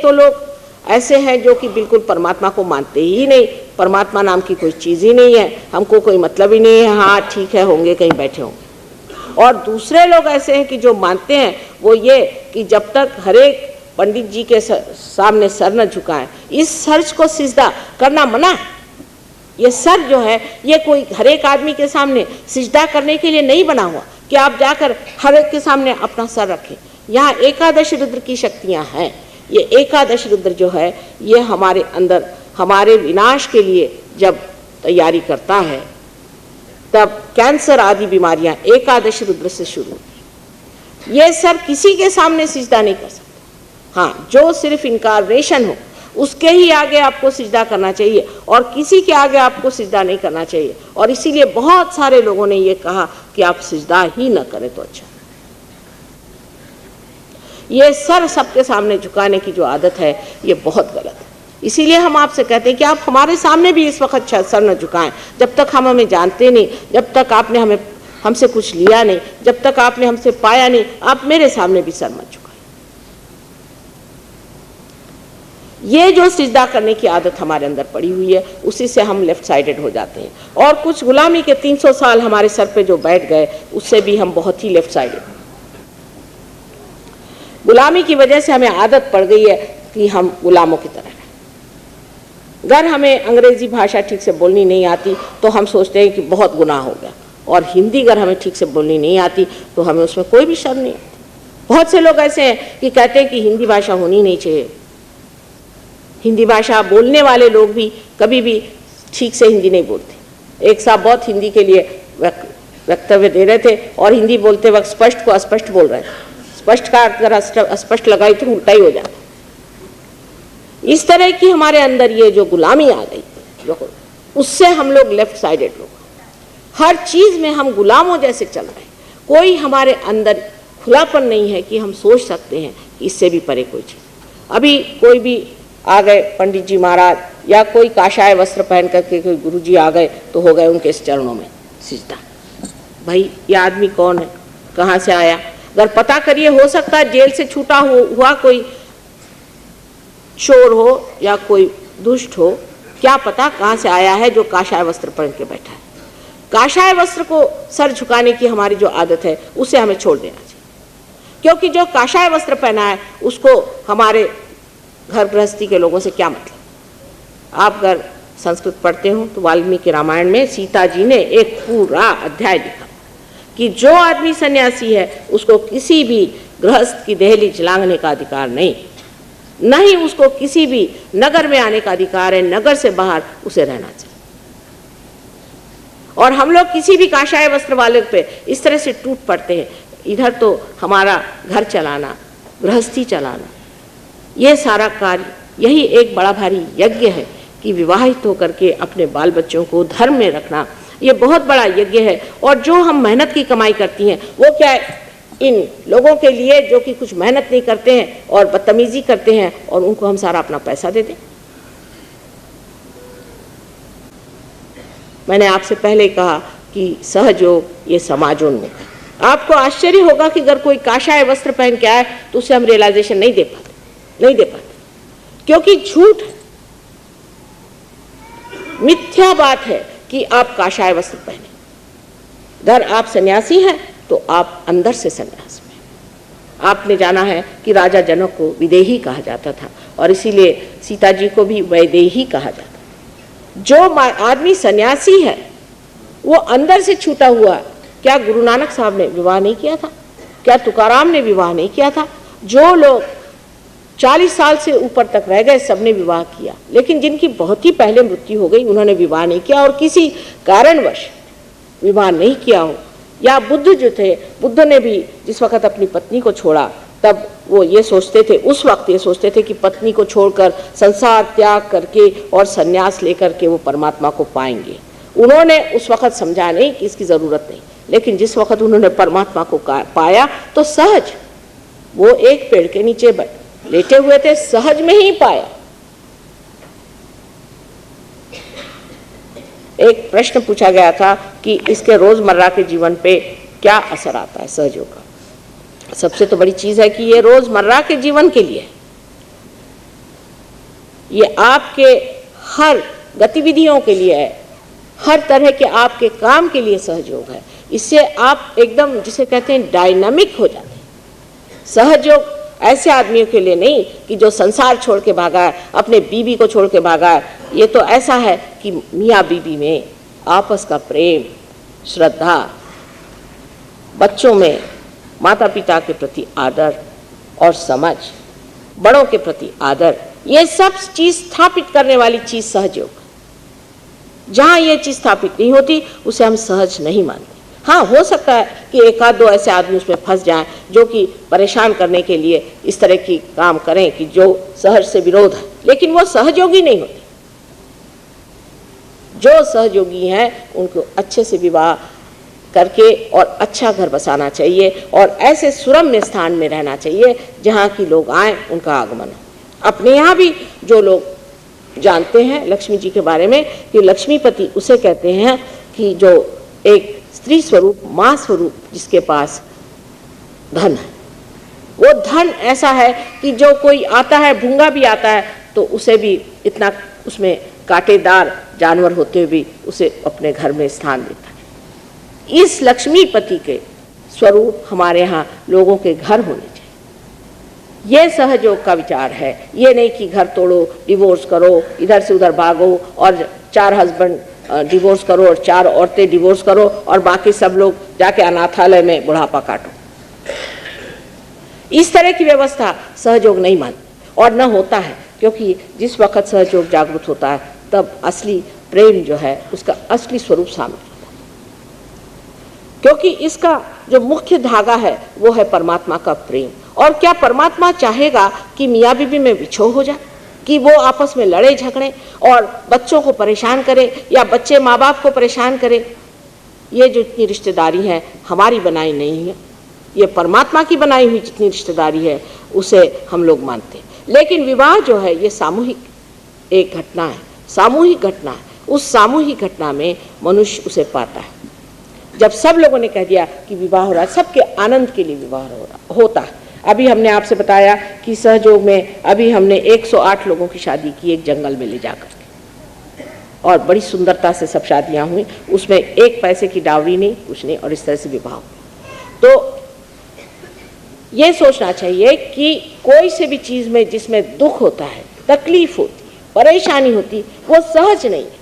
तो लोग ऐसे हैं जो कि बिल्कुल परमात्मा को मानते ही नहीं, परमात्मा नाम की कोई चीज़ ही नहीं है, हमको कोई मतलब ही नहीं है, हाँ ठीक है होंगे कहीं बैठे होंगे। और दूसरे लोग ऐसे हैं कि जो मानते हैं वो ये कि जब तक हर एक पंडित जी के सामने सर न झुकाएं, इस सर को सिजदा करना मना है। ये सर जो है ये कोई हर एक आदमी के सामने सिजदा करने के लिए नहीं बना हुआ कि आप जाकर हर एक के सामने अपना सर रखें। यहाँ एकादश रुद्र की शक्तियाँ हैं। ये एकादश रुद्र जो है ये हमारे अंदर हमारे विनाश के लिए जब तैयारी करता है, तब कैंसर आदि बीमारियां एकादश रुद्र से शुरू होती। ये सर किसी के सामने सिजदा नहीं कर सकता। हाँ, जो सिर्फ इनकारनेशन हो उसके ही आगे आपको सिजदा करना चाहिए और किसी के आगे आपको सिजदा नहीं करना चाहिए। और इसीलिए बहुत सारे लोगों ने ये कहा कि आप सिजदा ही न करें तो अच्छा। ये सर सबके सामने झुकाने की जो आदत है ये बहुत गलत है। इसीलिए हम आपसे कहते हैं कि आप हमारे सामने भी इस वक्त सर न झुकाएं। जब तक हम हमें जानते नहीं, जब तक आपने हमसे कुछ लिया नहीं, जब तक आपने हमसे पाया नहीं, आप मेरे सामने भी सर मत झुकाएं। ये जो सिजदा करने की आदत हमारे अंदर पड़ी हुई है, उसी से हम लेफ्ट साइडेड हो जाते हैं। और कुछ गुलामी के 300 साल हमारे सर पे जो बैठ गए, उससे भी हम बहुत ही लेफ्ट साइडेड। गुलामी की वजह से हमें आदत पड़ गई है कि हम गुलामों की तरह हैं। अगर हमें अंग्रेजी भाषा ठीक से बोलनी नहीं आती तो हम सोचते हैं कि बहुत गुनाह हो गया, और हिंदी अगर हमें ठीक से बोलनी नहीं आती तो हमें उसमें कोई भी शर्म नहीं आती। बहुत से लोग ऐसे हैं कि कहते हैं कि हिंदी भाषा होनी नहीं चाहिए। हिंदी भाषा बोलने वाले लोग भी कभी भी ठीक से हिंदी नहीं बोलते। एक साहब बहुत हिंदी के लिए वक्तव्य दे रहे थे और हिंदी बोलते वक्त स्पष्ट को अस्पष्ट बोल रहे थे। स्पष्ट का अगर अस्पष्ट लगाई तो उल्टा ही हो जाता। इस तरह की हमारे अंदर ये जो गुलामी आ गई, उससे हम लोग लेफ्ट साइडेड लोग, हर चीज में हम गुलामों जैसे चल रहे हैं। कोई हमारे अंदर खुलापन नहीं है कि हम सोच सकते हैं कि इससे भी परे कोई चीज। अभी कोई भी आ गए पंडित जी महाराज या कोई काशाय वस्त्र पहन करके कोई गुरु जी आ गए तो हो गए उनके चरणों में सिजदा। भाई ये आदमी कौन है, कहाँ से आया? अगर पता करिए, हो सकता है जेल से छूटा हुआ कोई चोर हो या कोई दुष्ट हो, क्या पता कहाँ से आया है जो काशाय वस्त्र पहन के बैठा है। काशाय वस्त्र को सर झुकाने की हमारी जो आदत है उसे हमें छोड़ देना चाहिए, क्योंकि जो काशाय वस्त्र पहना है उसको हमारे घर गृहस्थी के लोगों से क्या मतलब। आप अगर संस्कृत पढ़ते हो तो वाल्मीकि रामायण में सीता जी ने एक पूरा अध्याय लिखा कि जो आदमी सन्यासी है उसको किसी भी गृहस्थ की देहली लांघने का अधिकार नहीं, न ही उसको किसी भी नगर में आने का अधिकार है। नगर से बाहर उसे रहना चाहिए। और हम लोग किसी भी काशाय वस्त्र वाले पे इस तरह से टूट पड़ते हैं। इधर तो हमारा घर चलाना, गृहस्थी चलाना, ये सारा कार्य, यही एक बड़ा भारी यज्ञ है कि विवाहित होकर के अपने बाल बच्चों को धर्म में रखना, ये बहुत बड़ा यज्ञ है। और जो हम मेहनत की कमाई करती हैं वो क्या है, इन लोगों के लिए जो कि कुछ मेहनत नहीं करते हैं और बदतमीजी करते हैं, और उनको हम सारा अपना पैसा दे दें। मैंने आपसे पहले कहा कि सहयोग ये समाजोन्मुख है। आपको आश्चर्य होगा कि अगर कोई काशाय वस्त्र पहन के आए तो उसे हम रियलाइजेशन नहीं दे पाते, क्योंकि झूठ है, मिथ्या बात है कि आप काशाय वस्त्र पहने। अगर आप सन्यासी हैं तो आप अंदर से सन्यास में। आपने जाना है कि राजा जनक को विदेही कहा जाता था और इसीलिए सीता जी को भी वैदेही कहा जाता था। जो आदमी सन्यासी है वो अंदर से छूटा हुआ। क्या गुरु नानक साहब ने विवाह नहीं किया था? क्या तुकाराम ने विवाह नहीं किया था? जो लोग 40 साल से ऊपर तक रह गए सबने विवाह किया, लेकिन जिनकी बहुत ही पहले मृत्यु हो गई उन्होंने विवाह नहीं किया, और किसी कारणवश विवाह नहीं किया हो। या बुद्ध जो थे, बुद्ध ने भी जिस वक्त अपनी पत्नी को छोड़ा तब वो ये सोचते थे, उस वक्त ये सोचते थे कि पत्नी को छोड़कर संसार त्याग करके और संन्यास लेकर के वो परमात्मा को पाएंगे। उन्होंने उस वक्त समझा नहीं कि इसकी ज़रूरत नहीं, लेकिन जिस वक्त उन्होंने परमात्मा को पाया तो सहज वो एक पेड़ के नीचे लेटे हुए थे, सहज में ही पाया। एक प्रश्न पूछा गया था कि इसके रोजमर्रा के जीवन पे क्या असर आता है सहयोग का। सबसे तो बड़ी चीज है कि ये रोजमर्रा के जीवन के लिए, ये आपके हर गतिविधियों के लिए है, हर तरह के आपके काम के लिए सहयोग है। इससे आप एकदम जिसे कहते हैं डायनामिक हो जाते हैं। सहयोग ऐसे आदमियों के लिए नहीं कि जो संसार छोड़ के भागा है, अपने बीवी को छोड़ के भागा है। ये तो ऐसा है कि मियाँ बीवी में आपस का प्रेम, श्रद्धा, बच्चों में माता पिता के प्रति आदर और समझ, बड़ों के प्रति आदर, ये सब चीज स्थापित करने वाली चीज सहयोग। जहां ये चीज स्थापित नहीं होती उसे हम सहज नहीं मानते। हाँ, हो सकता है कि एक आध दो ऐसे आदमी उसमें फंस जाएं जो कि परेशान करने के लिए इस तरह की काम करें कि जो सहज से विरोध है, लेकिन वो सहयोगी नहीं होते। जो सहयोगी हैं उनको अच्छे से विवाह करके और अच्छा घर बसाना चाहिए और ऐसे सुरम्य स्थान में रहना चाहिए जहाँ की लोग आए, उनका आगमन हो। अपने यहाँ भी जो लोग जानते हैं लक्ष्मी जी के बारे में कि लक्ष्मीपति उसे कहते हैं कि जो एक स्त्री स्वरूप, माँ स्वरूप जिसके पास धन है, वो धन ऐसा है कि जो कोई आता है, भूंगा भी आता है तो उसे भी इतना, उसमें कांटेदार जानवर होते हुए भी उसे अपने घर में स्थान देता है। इस लक्ष्मीपति के स्वरूप हमारे यहाँ लोगों के घर होने चाहिए। ये सहयोग का विचार है। ये नहीं कि घर तोड़ो, डिवोर्स करो, इधर से उधर भागो और 4 हस्बैंड डिवोर्स करो और 4 औरतें डिवोर्स करो और बाकी सब लोग जाके अनाथालय में बुढ़ापा काटो। इस तरह की व्यवस्था सहयोग नहीं मानती और न होता है, क्योंकि जिस वक्त सहयोग जागृत होता है तब असली प्रेम जो है उसका असली स्वरूप सामने आता है। क्योंकि इसका जो मुख्य धागा है वो है परमात्मा का प्रेम। और क्या परमात्मा चाहेगा कि मियाँ बीवी में विछोह हो जाए, कि वो आपस में लड़े झगड़े और बच्चों को परेशान करे या बच्चे माँ बाप को परेशान करे? ये जो इतनी रिश्तेदारी है हमारी बनाई नहीं है, ये परमात्मा की बनाई हुई जितनी रिश्तेदारी है उसे हम लोग मानते हैं। लेकिन विवाह जो है ये सामूहिक एक घटना है, सामूहिक घटना है। उस सामूहिक घटना में मनुष्य उसे पाता है। जब सब लोगों ने कह दिया कि विवाह हो रहा है, सबके आनंद के लिए विवाह होता है। अभी हमने आपसे बताया कि सहयोग में अभी हमने 108 लोगों की शादी की एक जंगल में ले जाकर के, और बड़ी सुंदरता से सब शादियां हुई। उसमें 1 पैसे की डावरी नहीं, कुछ नहीं, और इस तरह से विवाह हुआ। तो ये सोचना चाहिए कि कोई से भी चीज में जिसमें दुख होता है, तकलीफ होती है, परेशानी होती है, वो सहज नहीं है।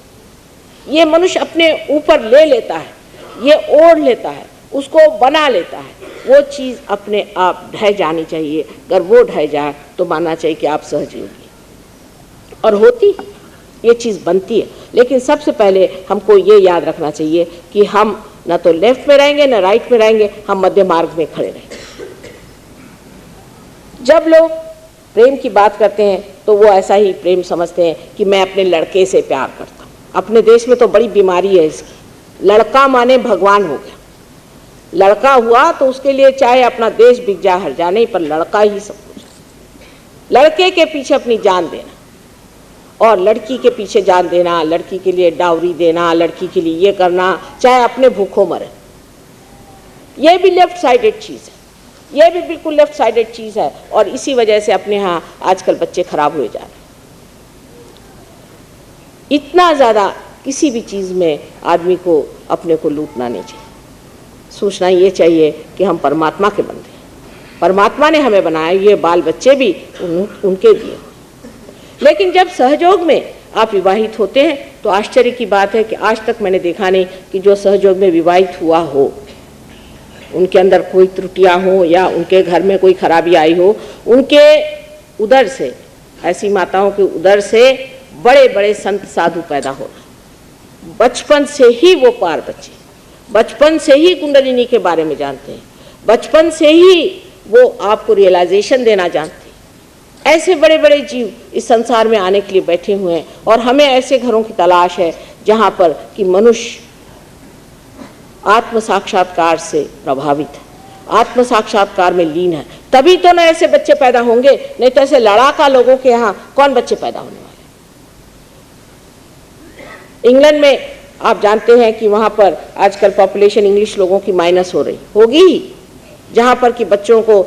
ये मनुष्य अपने ऊपर ले लेता है, ये ओढ़ लेता है, उसको बना लेता है। वो चीज़ अपने आप ढह जानी चाहिए। अगर वो ढह जाए तो मानना चाहिए कि आप सहयोगी। और होती ये चीज़ बनती है। लेकिन सबसे पहले हमको ये याद रखना चाहिए कि हम न तो लेफ्ट में रहेंगे न राइट में रहेंगे, हम मध्य मार्ग में खड़े रहेंगे। जब लोग प्रेम की बात करते हैं तो वो ऐसा ही प्रेम समझते हैं कि मैं अपने लड़के से प्यार करता हूँ। अपने देश में तो बड़ी बीमारी है इसकी। लड़का माने भगवान हो गया। लड़का हुआ तो उसके लिए चाहे अपना देश बिक जाए, हर जाने पर लड़का ही सब कुछ। लड़के के पीछे अपनी जान देना और लड़की के पीछे जान देना, लड़की के लिए डावरी देना, लड़की के लिए ये करना, चाहे अपने भूखों मरे, ये भी लेफ्ट साइडेड चीज़ है। ये भी बिल्कुल लेफ्ट साइडेड चीज़ है। और इसी वजह से अपने यहाँ आजकल बच्चे खराब हुए जा रहे हैं। इतना ज़्यादा किसी भी चीज़ में आदमी को अपने को लूटना नहीं चाहिए। सोचना ये चाहिए कि हम परमात्मा के बंदे हैं, परमात्मा ने हमें बनाया, ये बाल बच्चे भी उनके दिए। लेकिन जब सहयोग में आप विवाहित होते हैं तो आश्चर्य की बात है कि आज तक मैंने देखा नहीं कि जो सहयोग में विवाहित हुआ हो उनके अंदर कोई त्रुटियां हो या उनके घर में कोई खराबी आई हो। उनके उदर से, ऐसी माताओं के उदर से बड़े बड़े संत साधु पैदा हो रहे। बचपन से ही वो पार बचे, बचपन से ही कुंडलिनी के बारे में जानते हैं, बचपन से ही वो आपको रियलाइजेशन देना जानते हैं। ऐसे बड़े बड़े जीव इस संसार में आने के लिए बैठे हुए हैं और हमें ऐसे घरों की तलाश है जहाँ पर कि मनुष्य आत्म साक्षात्कार से प्रभावित है, आत्म साक्षात्कार में लीन है। तभी तो ना ऐसे बच्चे पैदा होंगे, नहीं तो ऐसे लड़ाका लोगों के यहाँ कौन बच्चे पैदा होने वाले। इंग्लैंड में आप जानते हैं कि वहाँ पर आजकल पॉपुलेशन इंग्लिश लोगों की माइनस हो रही होगी ही, जहाँ पर कि बच्चों को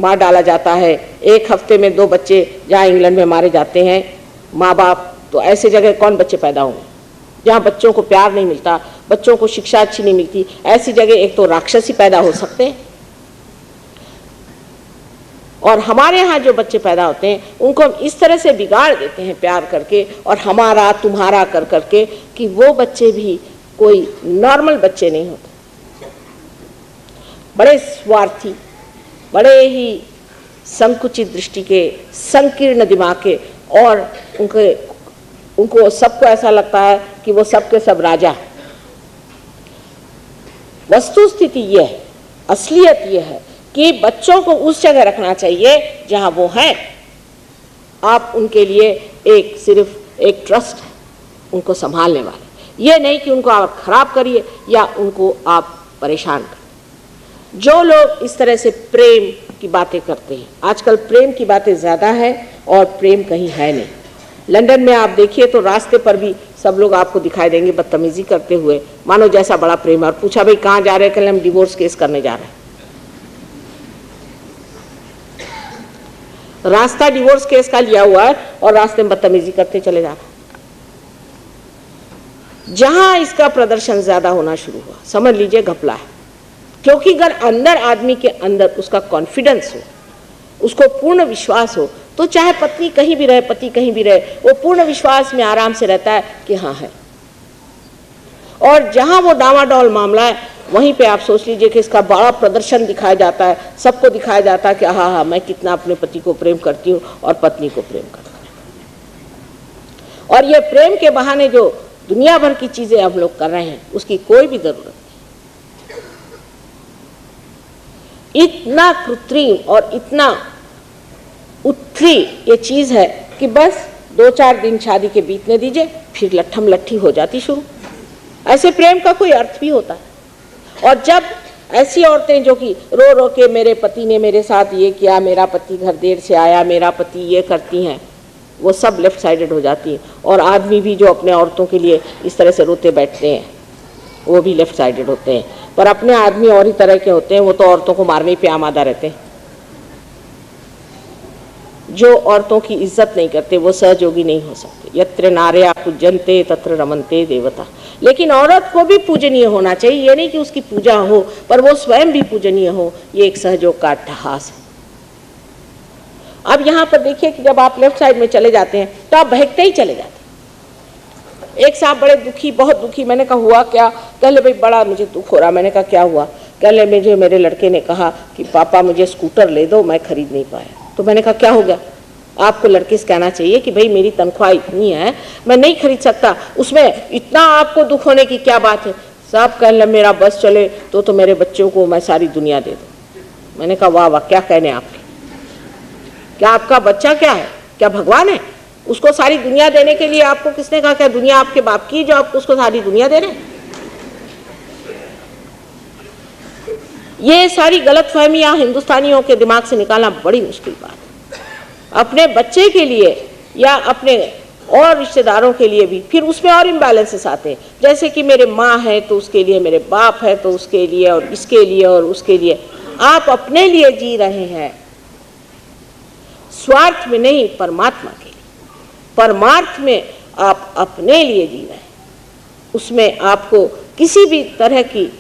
मार डाला जाता है। 1 हफ्ते में 2 बच्चे जहाँ इंग्लैंड में मारे जाते हैं माँ बाप, तो ऐसे जगह कौन बच्चे पैदा होंगे जहाँ बच्चों को प्यार नहीं मिलता, बच्चों को शिक्षा अच्छी नहीं मिलती। ऐसी जगह एक तो राक्षस ही पैदा हो सकते हैं, और हमारे यहाँ जो बच्चे पैदा होते हैं उनको हम इस तरह से बिगाड़ देते हैं प्यार करके और हमारा तुम्हारा कर करके कि वो बच्चे भी कोई नॉर्मल बच्चे नहीं होते, बड़े स्वार्थी, बड़े ही संकुचित दृष्टि के, संकीर्ण दिमाग के, और उनको सबको ऐसा लगता है कि वो सबके सब राजा। वस्तु स्थिति ये है, असलियत ये है कि बच्चों को उस जगह रखना चाहिए जहां वो हैं। आप उनके लिए एक सिर्फ एक ट्रस्ट है उनको संभालने वाले, ये नहीं कि उनको आप खराब करिए या उनको आप परेशान करिए। जो लोग इस तरह से प्रेम की बातें करते हैं, आजकल प्रेम की बातें ज़्यादा है और प्रेम कहीं है नहीं। लंदन में आप देखिए तो रास्ते पर भी सब लोग आपको दिखाई देंगे बदतमीजी करते हुए, मानो जैसा बड़ा प्रेम है। और पूछा भाई कहाँ जा रहे हैं, कल हम डिवोर्स केस करने जा रहे हैं। रास्ता डिवोर्स केस का लिया हुआ है और रास्ते में बदतमीजी करते चले जा रहे हैं। जहां इसका प्रदर्शन ज्यादा होना शुरू हुआ, समझ लीजिए घपला है। क्योंकि अगर अंदर आदमी के अंदर उसका कॉन्फिडेंस हो, उसको पूर्ण विश्वास हो, तो चाहे पत्नी कहीं भी रहे, पति कहीं भी रहे, वो पूर्ण विश्वास में आराम से रहता है कि हाँ है। और जहां वो डामाडोल मामला है, वहीं पे आप सोच लीजिए कि इसका बड़ा प्रदर्शन दिखाया जाता है, सबको दिखाया जाता है कि हाँ हाँ मैं कितना अपने पति को प्रेम करती हूँ और पत्नी को प्रेम करती हूँ। और ये प्रेम के बहाने जो दुनिया भर की चीजें हम लोग कर रहे हैं, उसकी कोई भी जरूरत नहीं। इतना कृत्रिम और इतना उथली ये चीज है कि बस 2-4 दिन शादी के बीतने दीजिए, फिर लट्ठम लट्ठी हो जाती शुरू। ऐसे प्रेम का कोई अर्थ भी होता है। और जब ऐसी औरतें जो कि रो रो के मेरे पति ने मेरे साथ ये किया, मेरा पति घर देर से आया, मेरा पति ये करती हैं, वो सब लेफ्ट साइडेड हो जाती हैं। और आदमी भी जो अपने औरतों के लिए इस तरह से रोते बैठते हैं, वो भी लेफ्ट साइडेड होते हैं। पर अपने आदमी और ही तरह के होते हैं, वो तो औरतों को मारने पे आमादा रहते हैं। जो औरतों की इज्जत नहीं करते वो सहयोगी नहीं हो सकते। यत्र नार्या पूज्यन्ते तत्र रमन्ते देवता। लेकिन औरत को भी पूजनीय होना चाहिए, ये नहीं कि उसकी पूजा हो पर वो स्वयं भी पूजनीय हो। ये एक सहयोग का अट्टहास है। अब यहाँ पर देखिए कि जब आप लेफ्ट साइड में चले जाते हैं तो आप बहकते ही चले जाते हैं। एक साहब बड़े दुखी, बहुत दुखी। मैंने कहा हुआ क्या? कहले भाई बड़ा मुझे दुख हो रहा। मैंने कहा क्या हुआ? कहले मुझे मेरे लड़के ने कहा कि पापा मुझे स्कूटर ले दो, मैं खरीद नहीं पाया। तो मैंने कहा क्या हो गया? आपको लड़के से कहना चाहिए कि भाई मेरी तनख्वाह इतनी है, मैं नहीं खरीद सकता, उसमें इतना आपको दुख होने की क्या बात है? साहब कहने मेरा बस चले तो मेरे बच्चों को मैं सारी दुनिया दे दूँ। मैंने कहा वाह वाह, क्या कहने आपके। क्या आपका बच्चा क्या है? क्या भगवान है? उसको सारी दुनिया देने के लिए आपको किसने कहा? क्या दुनिया आपके बाप की जो आप उसको सारी दुनिया दे रहे हैं? ये सारी गलतफहमियां हिंदुस्तानियों के दिमाग से निकालना बड़ी मुश्किल बात है। अपने बच्चे के लिए या अपने और रिश्तेदारों के लिए भी फिर उसमें और इम्बैलेंसेस आते हैं। जैसे कि मेरे माँ है तो उसके लिए, मेरे बाप है तो उसके लिए, और इसके लिए और उसके लिए। आप अपने लिए जी रहे हैं, स्वार्थ में नहीं, परमात्मा के लिए। परमार्थ में आप अपने लिए जी रहे हैं, उसमें आपको किसी भी तरह की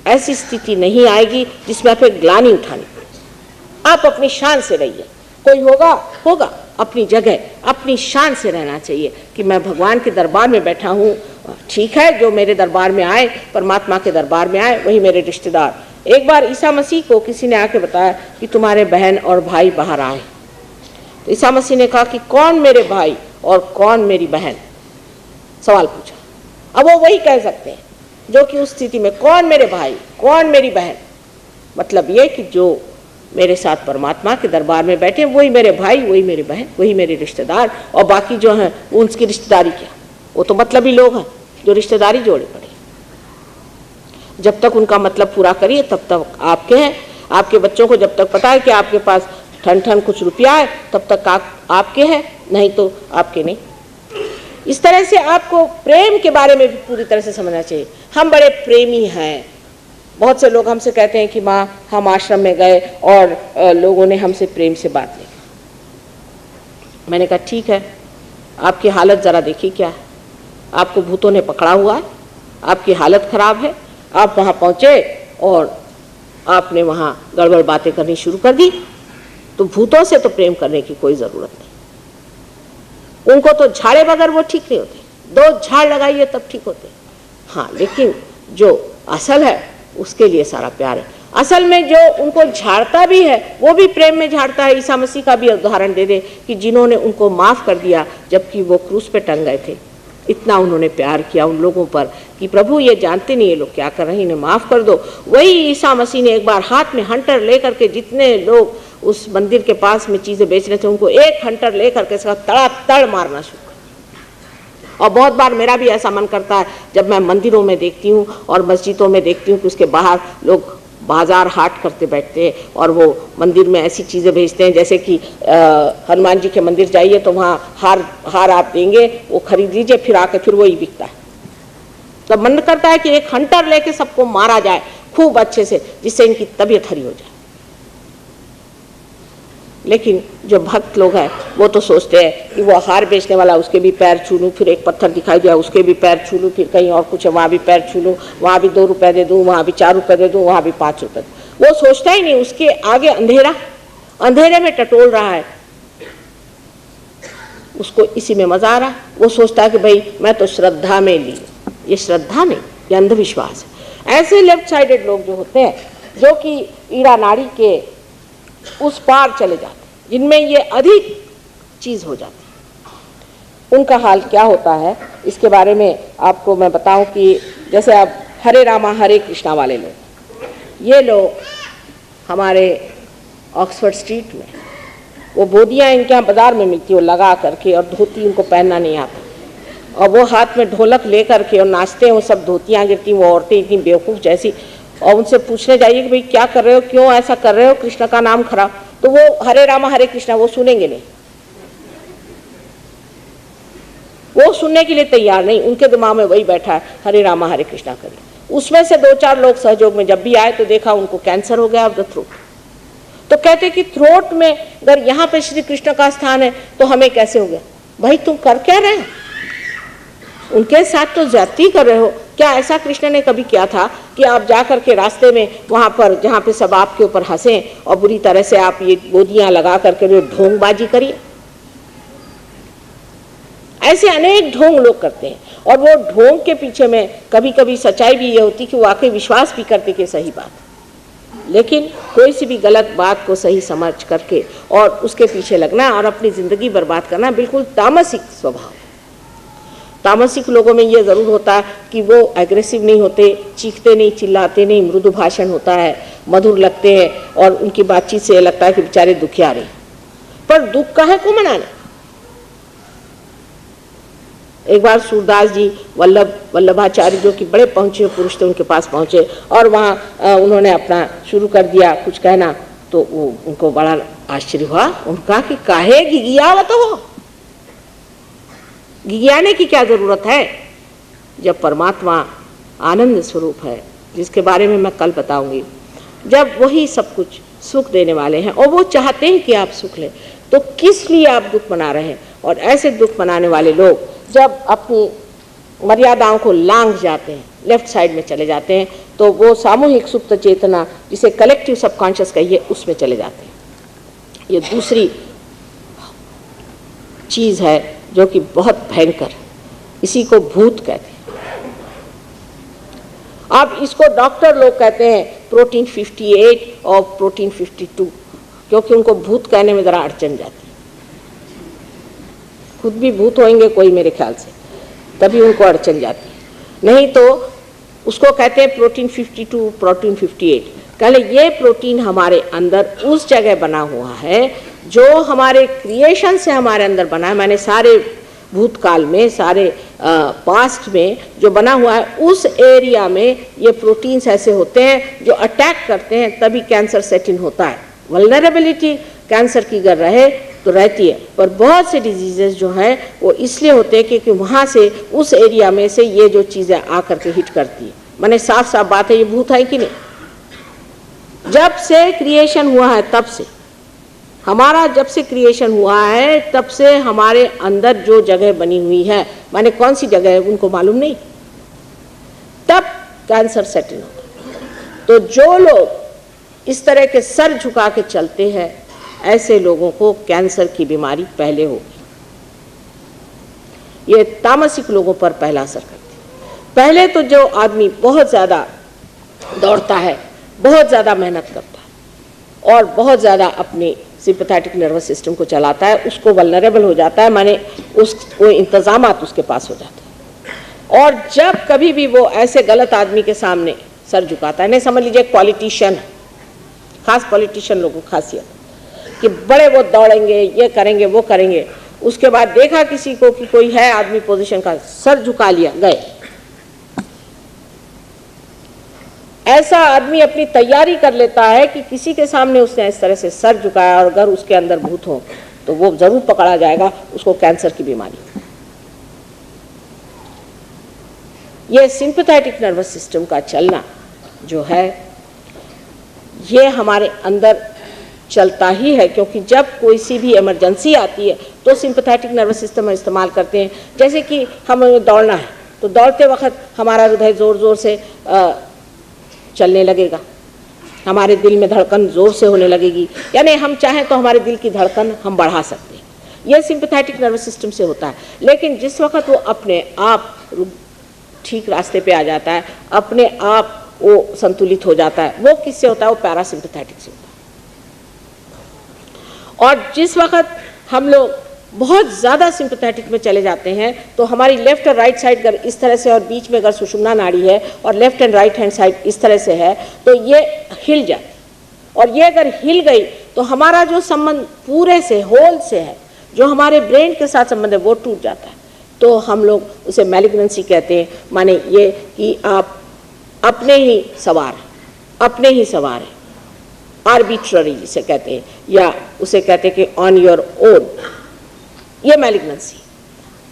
ऐसी स्थिति नहीं आएगी जिसमें आप एक ग्लानि उठानी पड़े। आप अपनी शान से रहिए। कोई होगा होगा, अपनी जगह अपनी शान से रहना चाहिए कि मैं भगवान के दरबार में बैठा हूँ। ठीक है, जो मेरे दरबार में आए, परमात्मा के दरबार में आए, वही मेरे रिश्तेदार। एक बार ईसा मसीह को किसी ने आके बताया कि तुम्हारे बहन और भाई बाहर आए। तो ईसा मसीह ने कहा कि कौन मेरे भाई और कौन मेरी बहन? सवाल पूछा। अब वो वही कह सकते हैं जो कि उस स्थिति में कौन मेरे भाई कौन मेरी बहन, मतलब ये कि जो मेरे साथ परमात्मा के दरबार में बैठे वही मेरे भाई, वही मेरे बहन, वही मेरे रिश्तेदार। और बाकी जो हैं उनकी रिश्तेदारी क्या, वो तो मतलबी लोग हैं जो रिश्तेदारी जोड़े पड़े। जब तक उनका मतलब पूरा करिए तब तक आपके हैं। आपके बच्चों को जब तक पता है कि आपके पास ठन ठन कुछ रुपया है तब तक आपके हैं, नहीं तो आपके नहीं। इस तरह से आपको प्रेम के बारे में भी पूरी तरह से समझना चाहिए। हम बड़े प्रेमी हैं। बहुत से लोग हमसे कहते हैं कि माँ हम आश्रम में गए और लोगों ने हमसे प्रेम से बात नहीं की। मैंने कहा ठीक है, आपकी हालत ज़रा देखिए क्या है, आपको भूतों ने पकड़ा हुआ है, आपकी हालत खराब है, आप वहाँ पहुँचे और आपने वहाँ गड़बड़ बातें करनी शुरू कर दी। तो भूतों से तो प्रेम करने की कोई ज़रूरत नहीं, उनको तो झाड़े बगैर वो ठीक नहीं होते, 2 झाड़ लगाइए तब ठीक होते। हाँ, लेकिन जो असल है उसके लिए सारा प्यार है। असल में जो उनको झाड़ता भी है वो भी प्रेम में झाड़ता है। ईसा मसीह का भी उदाहरण दे दे कि जिन्होंने उनको माफ़ कर दिया जबकि वो क्रूस पे टंग गए थे, इतना उन्होंने प्यार किया उन लोगों पर कि प्रभु ये जानते नहीं ये लोग क्या कर रहे हैं, इन्हें माफ़ कर दो। वही ईसा मसीह ने एक बार हाथ में हंटर लेकर के जितने लोग उस मंदिर के पास में चीज़ें बेच रहे थे उनको एक हंटर लेकर के तड़ातड़ मारना शुरू कर। और बहुत बार मेरा भी ऐसा मन करता है जब मैं मंदिरों में देखती हूँ और मस्जिदों में देखती हूँ कि उसके बाहर लोग बाजार हाट करते बैठते हैं और वो मंदिर में ऐसी चीज़ें भेजते हैं जैसे कि हनुमान जी के मंदिर जाइए तो वहाँ हार आप देंगे, वो खरीद लीजिए, फिर आके फिर वही बिकता है। तो मन करता है कि एक हंटर लेके सबको मारा जाए खूब अच्छे से, जिससे इनकी तबीयत हरी हो जाए। लेकिन जो भक्त लोग हैं वो तो सोचते हैं कि वो हार बेचने वाला उसके भी पैर छू लूँ, फिर एक पत्थर दिखाई दिया उसके भी पैर छू लूँ, फिर कहीं और कुछ है वहाँ भी पैर छू लूँ, वहाँ भी 2 रुपये दे दूँ, वहाँ भी 4 रुपये दे दूँ, वहाँ भी 5 रुपये। वो सोचता ही नहीं, उसके आगे अंधेरा, अंधेरे में टटोल रहा है, उसको इसी में मजा आ रहा है। वो सोचता है कि भाई मैं तो श्रद्धा में ली। ये श्रद्धा नहीं, ये अंधविश्वास है। ऐसे लेफ्ट साइडेड लोग जो होते हैं जो कि ईड़ा नाड़ी के उस पार चले जाते हैं, जिनमें ये अधिक चीज़ हो जाती है, उनका हाल क्या होता है इसके बारे में आपको मैं बताऊं कि जैसे अब हरे रामा हरे कृष्णा वाले लोग, ये लोग हमारे ऑक्सफोर्ड स्ट्रीट में वो बोदियाँ इनके यहाँ बाज़ार में मिलती है, वो लगा करके, और धोती उनको पहनना नहीं आता, और वो हाथ में ढोलक ले करके और नाचते हैं, वो सब धोतियाँ गिरती, वो औरतें इतनी बेवकूफ़ जैसी, और उनसे पूछने जाइए कि भाई क्या कर रहे हो, क्यों ऐसा कर रहे हो, कृष्ण का नाम खराब, तो वो हरे रामा हरे कृष्णा वो सुनेंगे नहीं, वो सुनने के लिए तैयार नहीं, उनके दिमाग में वही बैठा है हरे रामा हरे कृष्णा करिए। उसमें से 2-4 लोग सहयोग में जब भी आए तो देखा उनको कैंसर हो गया ऑफ द थ्रोट। तो कहते कि थ्रोट में अगर यहाँ पे श्री कृष्ण का स्थान है तो हमें कैसे हो गया। भाई तुम कर क्या रहे हो, उनके साथ तो ज्यादती कर रहे हो। क्या ऐसा कृष्ण ने कभी किया था कि आप जा कर के रास्ते में वहाँ पर जहाँ पे सब आपके ऊपर हंसें और बुरी तरह से आप ये गोदियाँ लगा करके ढोंगबाजी करिए। ऐसे अनेक ढोंग लोग करते हैं, और वो ढोंग के पीछे में कभी कभी सच्चाई भी ये होती कि वाकई विश्वास भी करते कि सही बात, लेकिन कोई सी भी गलत बात को सही समझ करके और उसके पीछे लगना और अपनी ज़िंदगी बर्बाद करना बिल्कुल तामसिक स्वभाव। तामसिक लोगों में ये ज़रूर होता है कि वो एग्रेसिव नहीं होते, चीखते नहीं, चिल्लाते नहीं, मृदु भाषण होता है, मधुर लगते हैं, और उनकी बातचीत से लगता है कि बेचारे दुखियारे, पर दुख काहे को मनाना। एक बार सूरदास जी वल्लभाचार्य जो कि बड़े पहुँचे पुरुष थे उनके पास पहुँचे, और वहाँ उन्होंने अपना शुरू कर दिया कुछ कहना, तो वो उनको बड़ा आश्चर्य हुआ। उनका कि काहे गिगियावत हो, गिगियाने की क्या ज़रूरत है, जब परमात्मा आनंद स्वरूप है जिसके बारे में मैं कल बताऊंगी, जब वही सब कुछ सुख देने वाले हैं और वो चाहते हैं कि आप सुख लें, तो किस लिए आप दुख मना रहे हैं। और ऐसे दुख मनाने वाले लोग जब अपनी मर्यादाओं को लांघ जाते हैं, लेफ्ट साइड में चले जाते हैं, तो वो सामूहिक सुप्त चेतना जिसे कलेक्टिव सबकॉन्शियस कहिए उसमें चले जाते हैं। ये दूसरी चीज़ है जो कि बहुत भयंकर, इसी को भूत कहते हैं। अब इसको डॉक्टर लोग कहते हैं प्रोटीन 58 और प्रोटीन 52, क्योंकि उनको भूत कहने में ज़रा अड़चन जाती है। खुद भी भूत होंगे कोई मेरे ख्याल से, तभी उनको अड़चन जाती है, नहीं तो उसको कहते हैं प्रोटीन 52 प्रोटीन 58। कहले ये प्रोटीन हमारे अंदर उस जगह बना हुआ है जो हमारे क्रिएशन से हमारे अंदर बना है, मैंने सारे भूतकाल में, सारे पास्ट में जो बना हुआ है उस एरिया में ये प्रोटीन्स ऐसे होते हैं जो अटैक करते हैं, तभी कैंसर सेट इन होता है। वल्नरेबिलिटी कैंसर की अगर रहे तो रहती है, पर बहुत से डिजीजेस जो हैं वो इसलिए होते हैं क्योंकि वहाँ से उस एरिया में से ये जो चीज़ें आकर के हिट करती है। मैंने साफ साफ बात है, ये भूत है कि नहीं। जब से क्रिएशन हुआ है तब से हमारा जब से क्रिएशन हुआ है तब से हमारे अंदर जो जगह बनी हुई है, माने कौन सी जगह है उनको मालूम नहीं, तब कैंसर सेट इन होता है। तो जो लोग इस तरह के सर झुका के चलते हैं, ऐसे लोगों को कैंसर की बीमारी पहले होगी। ये तामसिक लोगों पर पहला असर करती है। पहले तो जो आदमी बहुत ज़्यादा दौड़ता है, बहुत ज़्यादा मेहनत करता है और बहुत ज़्यादा अपने सिंपैथेटिक नर्वस सिस्टम को चलाता है, उसको वल्नरेबल हो जाता है, माने वो इंतज़ामात उसके पास हो जाते हैं। और जब कभी भी वो ऐसे गलत आदमी के सामने सर झुकाता है, नहीं समझ लीजिए पॉलिटिशियन, खास पॉलिटिशियन लोगों को खासियत कि बड़े वो दौड़ेंगे, ये करेंगे, वो करेंगे, उसके बाद देखा किसी को कि कोई है आदमी पोजीशन का, सर झुका लिया, गए। ऐसा आदमी अपनी तैयारी कर लेता है कि किसी के सामने उसने इस तरह से सर झुकाया और अगर उसके अंदर भूत हो तो वो जरूर पकड़ा जाएगा, उसको कैंसर की बीमारी। ये सिंपैथेटिक नर्वस सिस्टम का चलना जो है ये हमारे अंदर चलता ही है, क्योंकि जब कोई सी भी इमरजेंसी आती है तो सिंपैथेटिक नर्वस सिस्टम हम इस्तेमाल करते हैं। जैसे कि हमें दौड़ना है तो दौड़ते वक्त हमारा हृदय ज़ोर ज़ोर से चलने लगेगा, हमारे दिल में धड़कन ज़ोर से होने लगेगी, यानी हम चाहें तो हमारे दिल की धड़कन हम बढ़ा सकते हैं। यह सिंपैथेटिक नर्वस सिस्टम से होता है। लेकिन जिस वक्त वो अपने आप ठीक रास्ते पे आ जाता है, अपने आप वो संतुलित हो जाता है, वो किससे होता है? वो पैरासिम्पैथेटिक से होता है। और जिस वक्त हम लोग बहुत ज़्यादा सिंपैथेटिक में चले जाते हैं तो हमारी लेफ्ट और राइट साइड अगर इस तरह से और बीच में अगर सुषुम्ना नाड़ी है और left and right hand side इस तरह से है तो ये हिल जाए, और ये अगर हिल गई तो हमारा जो संबंध पूरे से होल से है, जो हमारे ब्रेन के साथ संबंध है, वो टूट जाता है। तो हम लोग उसे मैलिग्नेंसी कहते हैं, माने ये कि आप अपने ही सवार हैं, आर्बिट्ररी जिसे कहते हैं, या उसे कहते हैं कि ऑन योर ओन, ये मैलिग्नेंसी।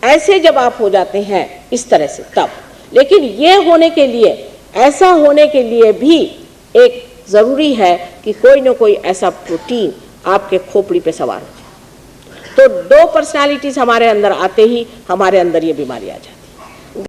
ऐसे जब आप हो जाते हैं इस तरह से तब, लेकिन ये होने के लिए, ऐसा होने के लिए भी एक ज़रूरी है कि कोई ना कोई ऐसा प्रोटीन आपके खोपड़ी पे सवार हो जाए। तो दो पर्सनालिटीज़ हमारे अंदर आते ही हमारे अंदर ये बीमारी आ जाए।